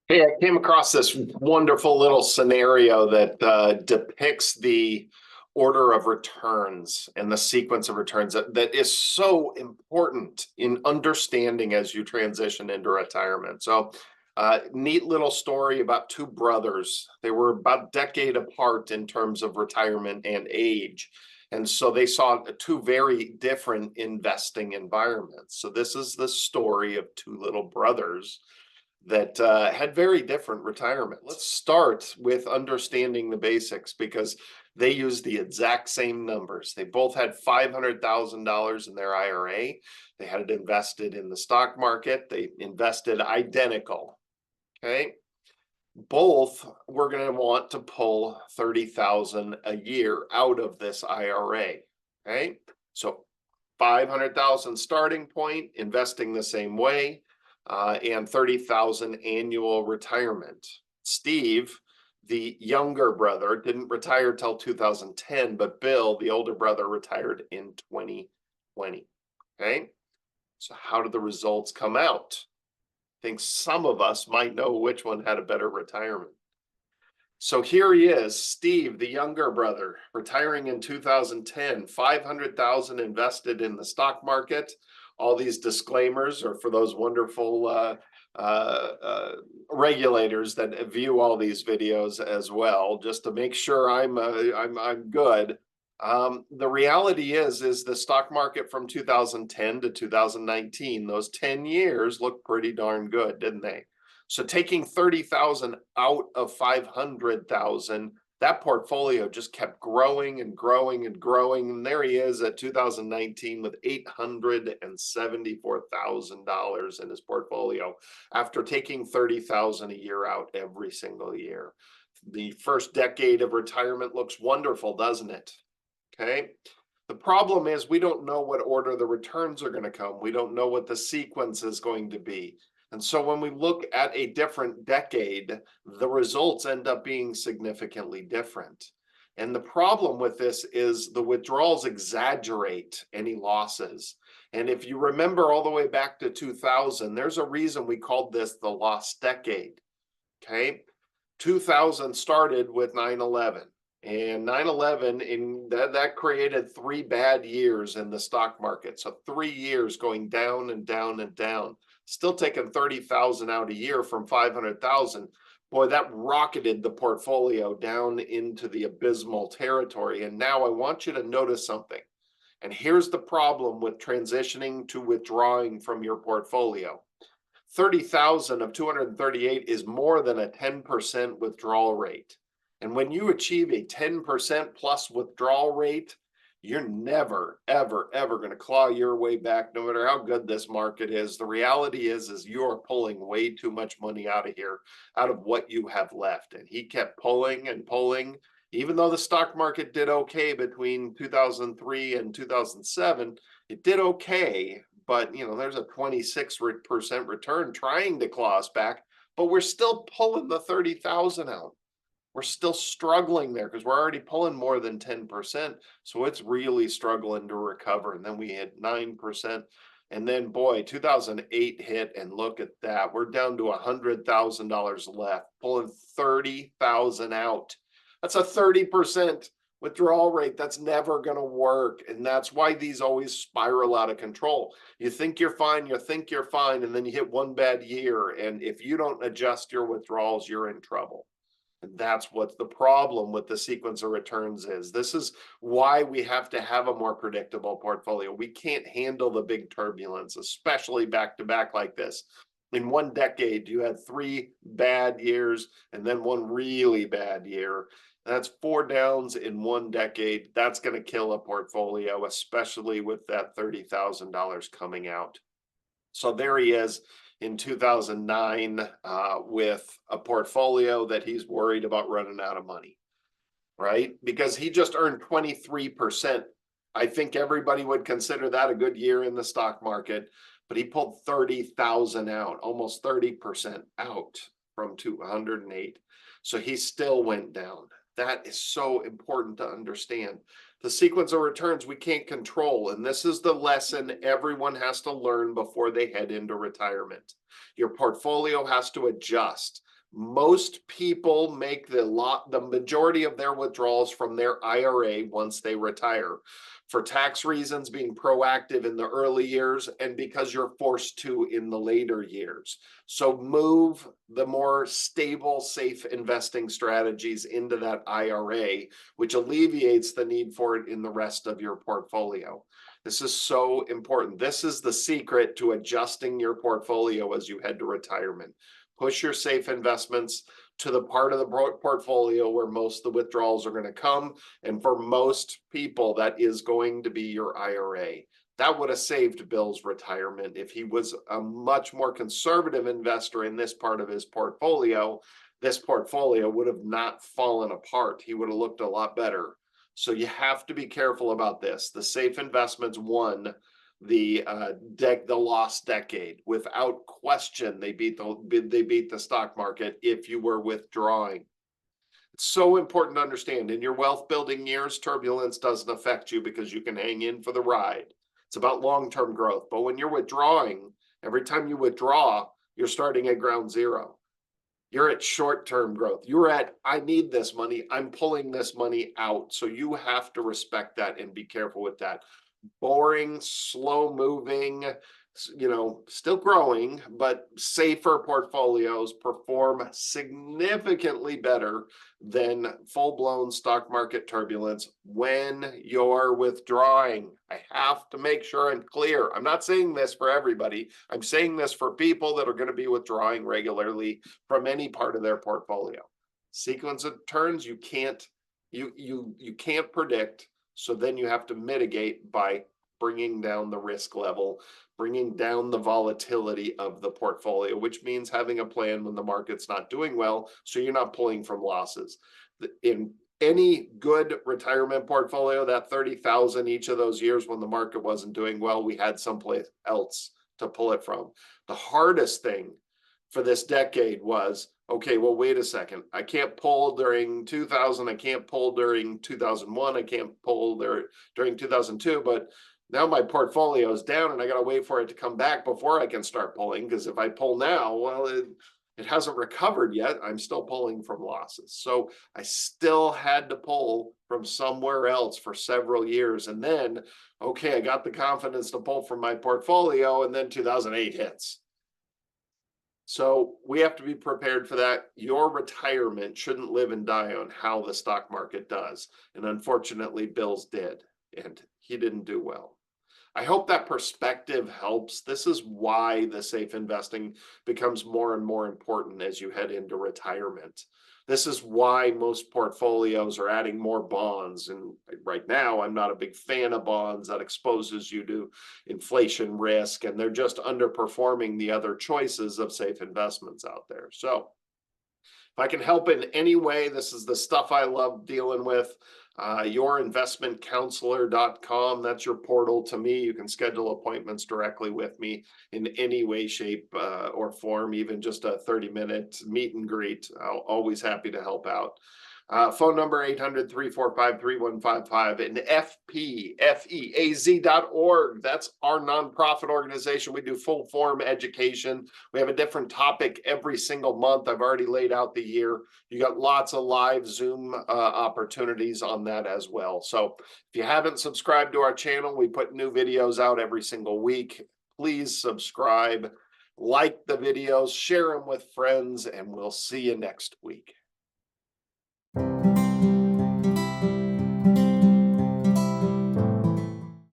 Hey, I came across this wonderful little scenario that depicts the order of returns and the sequence of returns that is so important in understanding as you transition into retirement. So, neat little story about two brothers. They were about a decade apart in terms of retirement and age. And so they saw two very different investing environments. So, this is the story of two little brothers that had very different retirements. Let's start with understanding the basics because they used the exact same numbers. They both had $500,000 in their IRA. They had it invested in the stock market. They invested identical. Okay. Both were going to want to pull 30,000 a year out of this IRA. Okay. So 500,000 starting point, investing the same way. And 30,000 annual retirement. Steve, the younger brother, didn't retire till 2010, but Bill, the older brother, retired in 2020. Okay, so how did the results come out? I think some of us might know which one had a better retirement. So here he is, Steve, the younger brother, retiring in 2010, 500,000 invested in the stock market. All these disclaimers are for those wonderful regulators that view all these videos as well, just to make sure I'm good. The reality is the stock market from 2010 to 2019, those 10 years looked pretty darn good, didn't they? So taking 30,000 out of 500,000, that portfolio just kept growing and growing and growing. And there he is at 2019 with $874,000 in his portfolio after taking 30,000 a year out every single year. The first decade of retirement looks wonderful, doesn't it? Okay. The problem is we don't know what order the returns are going to come. We don't know what the sequence is going to be. And so when we look at a different decade, the results end up being significantly different. And the problem with this is the withdrawals exaggerate any losses. And if you remember all the way back to 2000, there's a reason we called this the lost decade. Okay. 2000 started with 9/11. And 9/11 in that created 3 bad years in the stock market. So 3 years going down and down and down. Still taking 30,000 out a year from 500,000. Boy, that rocketed the portfolio down into the abysmal territory. And now I want you to notice something. And here's the problem with transitioning to withdrawing from your portfolio. 30,000 of 238 is more than a 10% withdrawal rate. And when you achieve a 10% plus withdrawal rate, you're never, ever, ever going to claw your way back, no matter how good this market is. The reality is you're pulling way too much money out of here, out of what you have left. And he kept pulling and pulling, even though the stock market did okay between 2003 and 2007, it did okay. But, there's a 26% return trying to claw us back, but we're still pulling the 30,000 out. We're still struggling there because we're already pulling more than 10%. So it's really struggling to recover. And then we hit 9%. And then, boy, 2008 hit, and look at that. We're down to $100,000 left, pulling 30,000 out. That's a 30% withdrawal rate. That's never going to work. And that's why these always spiral out of control. You think you're fine, and then you hit one bad year. And if you don't adjust your withdrawals, you're in trouble. And that's what the problem with the sequence of returns is. This is why we have to have a more predictable portfolio. We can't handle the big turbulence, especially back to back like this. In one decade, you had 3 bad years and then one really bad year. That's 4 downs in one decade. That's going to kill a portfolio, especially with that $30,000 coming out. So there he is in 2009 with a portfolio that he's worried about running out of money, right? Because he just earned 23%. I think everybody would consider that a good year in the stock market, but he pulled 30,000 out, almost 30% out from 208. So he still went down. That is so important to understand. The sequence of returns we can't control, and this is the lesson everyone has to learn before they head into retirement. Your portfolio has to adjust. Most people make the majority of their withdrawals from their IRA once they retire, for tax reasons, being proactive in the early years, and because you're forced to in the later years. So move the more stable, safe investing strategies into that IRA, which alleviates the need for it in the rest of your portfolio. This is so important. This is the secret to adjusting your portfolio as you head to retirement. Push your safe investments to the part of the portfolio where most of the withdrawals are going to come. And for most people, that is going to be your IRA. That would have saved Bill's retirement if he was a much more conservative investor in this part of his portfolio. This portfolio would have not fallen apart. He would have looked a lot better. So you have to be careful about this. The safe investments won the lost decade without question. They beat the stock market if you were withdrawing. It's so important to understand in your wealth building years, turbulence doesn't affect you because you can hang in for the ride. It's about long-term growth. But when you're withdrawing, every time you withdraw, you're starting at ground zero. You're at short-term growth. You're at, I need this money. I'm pulling this money out. So you have to respect that and be careful with that. Boring, slow moving, still growing, but safer portfolios perform significantly better than full-blown stock market turbulence when you're withdrawing. I have to make sure I'm clear. I'm not saying this for everybody. I'm saying this for people that are going to be withdrawing regularly from any part of their portfolio. Sequence of turns you can't predict. So then you have to mitigate by bringing down the risk level, bringing down the volatility of the portfolio, which means having a plan when the market's not doing well, so you're not pulling from losses. In any good retirement portfolio, that 30,000 each of those years when the market wasn't doing well, we had someplace else to pull it from. The hardest thing for this decade was, okay, well, wait a second. I can't pull during 2000. I can't pull during 2001. I can't pull during 2002. But now my portfolio is down and I got to wait for it to come back before I can start pulling. Because if I pull now, well, it hasn't recovered yet. I'm still pulling from losses. So I still had to pull from somewhere else for several years. And then, okay, I got the confidence to pull from my portfolio. And then 2008 hits. So we have to be prepared for that. Your retirement shouldn't live and die on how the stock market does. And unfortunately, Bill's did, and he didn't do well. I hope that perspective helps. This is why the safe investing becomes more and more important as you head into retirement. This is why most portfolios are adding more bonds. And right now, I'm not a big fan of bonds. That exposes you to inflation risk, and they're just underperforming the other choices of safe investments out there. So if I can help in any way, this is the stuff I love dealing with. Yourinvestmentcounselor.com. That's your portal to me. You can schedule appointments directly with me in any way, shape, or form, even just a 30-minute meet and greet. I'm always happy to help out. Phone number 800-345-3155 and FPFEAZ.org. That's our nonprofit organization. We do full form education. We have a different topic every single month. I've already laid out the year. You got lots of live Zoom opportunities on that as well. So if you haven't subscribed to our channel, we put new videos out every single week. Please subscribe, like the videos, share them with friends, and we'll see you next week.